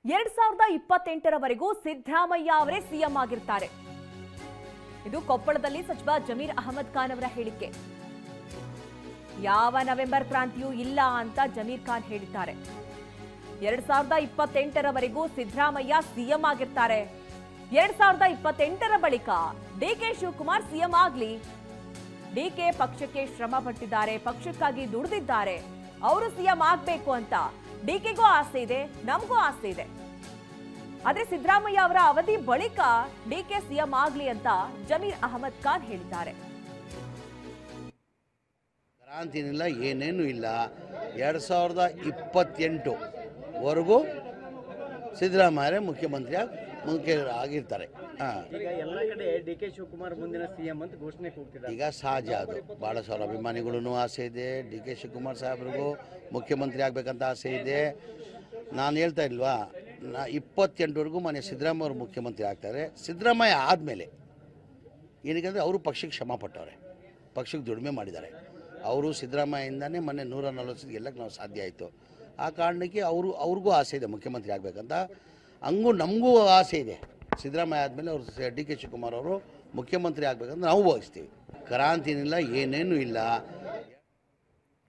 2028ರವರೆಗೂ ಸಿದ್ದರಾಮಯ್ಯ ಅವರೇ ಸಿಎಂ ಆಗಿರ್ತಾರೆ. ಇದು ಕೊಪ್ಪಳದಲ್ಲಿ ಸಚಿವ ಜಮೀರ್ ಅಹಮದ್ ಖಾನ್ ಅವರ ಹೇಳಿಕೆ. ಯಾವ ನವೆಂಬರ್ ಕ್ರಾಂತಿಯೂ ಇಲ್ಲ ಅಂತ ಜಮೀರ್ ಖಾನ್ ಹೇಳಿದ್ದಾರೆ. 2028ರವರೆಗೂ ಸಿದ್ದರಾಮಯ್ಯ ಸಿಎಂ ಆಗಿರ್ತಾರೆ. 2028ರ ಬಳಿಕ ಡಿಕೆ ಶಿವಕುಮಾರ್ ಸಿಎಂ ಆಗ್ಲಿ. ಡಿಕೆ ಪಕ್ಷಕ್ಕೆ ಶ್ರಮ ಪಟ್ಟಿದ್ದಾರೆ, ಪಕ್ಷಕ್ಕಾಗಿ ದುಡಿದಿದ್ದಾರೆ. ಅವರು ಸಿಎಂ ಆಗ್ಬೇಕು ಅಂತ ಡಿಕೆಗೂ ಆಸೆ ಇದೆ, ನಮಗೂ ಆಸೆ ಇದೆ. ಆದ್ರೆ ಸಿದ್ದರಾಮಯ್ಯ ಅವರ ಅವಧಿ ಬಳಿಕ ಡಿಕೆ ಸಿಎಂ ಆಗ್ಲಿ ಅಂತ ಜಮೀರ್ ಅಹಮದ್ ಖಾನ್ ಹೇಳಿದ್ದಾರೆ. ಕ್ರಾಂತಿನಿಲ್ಲ, ಏನೇನು ಇಲ್ಲ. 2028 ವರೆಗೂ ಸಿದ್ದರಾಮಯ್ಯ ಮುಖ್ಯಮಂತ್ರಿ ಆಗಿರ್ತಾರೆ. ಈಗ ಎಲ್ಲ ಕಡೆ ಡಿಕೆ ಶಿವಕುಮಾರ್ ಮುಂದಿನ ಸಿಎಂ ಅಂತ ಘೋಷಣೆ ಕೂಗ್ತಿದ್ದಾರೆ. ಈಗ ಸಹಜ, ಅದು ಭಾಳ ಸಾವಿರ ಅಭಿಮಾನಿಗಳೂ ಆಸೆ ಇದೆ. ಡಿಕೆ ಶಿವಕುಮಾರ್ ಸಾಹೇಬ್ರಿಗೂ ಮುಖ್ಯಮಂತ್ರಿ ಆಗಬೇಕಂತ ಆಸೆ ಇದೆ. ನಾನು ಹೇಳ್ತಾ ಇಲ್ವಾ, 28ವರೆಗೂ ಮನೆ ಸಿದ್ದರಾಮಯ್ಯ ಅವರು ಮುಖ್ಯಮಂತ್ರಿ ಆಗ್ತಾರೆ. ಸಿದ್ದರಾಮಯ್ಯ ಆದಮೇಲೆ ಏನಕ್ಕೆ ಅವರು ಪಕ್ಷಕ್ಕೆ ಶ್ರಮ ಪಟ್ಟವ್ರೆ, ಪಕ್ಷಕ್ಕೆ ದುಡಿಮೆ ಮಾಡಿದ್ದಾರೆ. ಅವರು ಸಿದ್ದರಾಮಯ್ಯಯಿಂದನೇ ಮೊನ್ನೆ 140 ಗೆಲ್ಲಕ್ಕೆ ನಾವು ಸಾಧ್ಯ ಆಯಿತು. ಆ ಕಾರಣಕ್ಕೆ ಅವ್ರಿಗೂ ಆಸೆ ಇದೆ ಮುಖ್ಯಮಂತ್ರಿ ಆಗಬೇಕಂತ. ಹಂಗೂ ನಮಗೂ ಆಸೆ ಇದೆ. ಸಿದ್ದರಾಮಯ್ಯ ಆದಮೇಲೆ ಅವರು ಡಿ ಕೆ ಶಿವಕುಮಾರ್ ಅವರು ಮುಖ್ಯಮಂತ್ರಿ ಆಗಬೇಕಂತ ನಾವು ಬಯಸ್ತೀವಿ. ಕ್ರಾಂತಿನಿಲ್ಲ, ಏನೇನು ಇಲ್ಲ.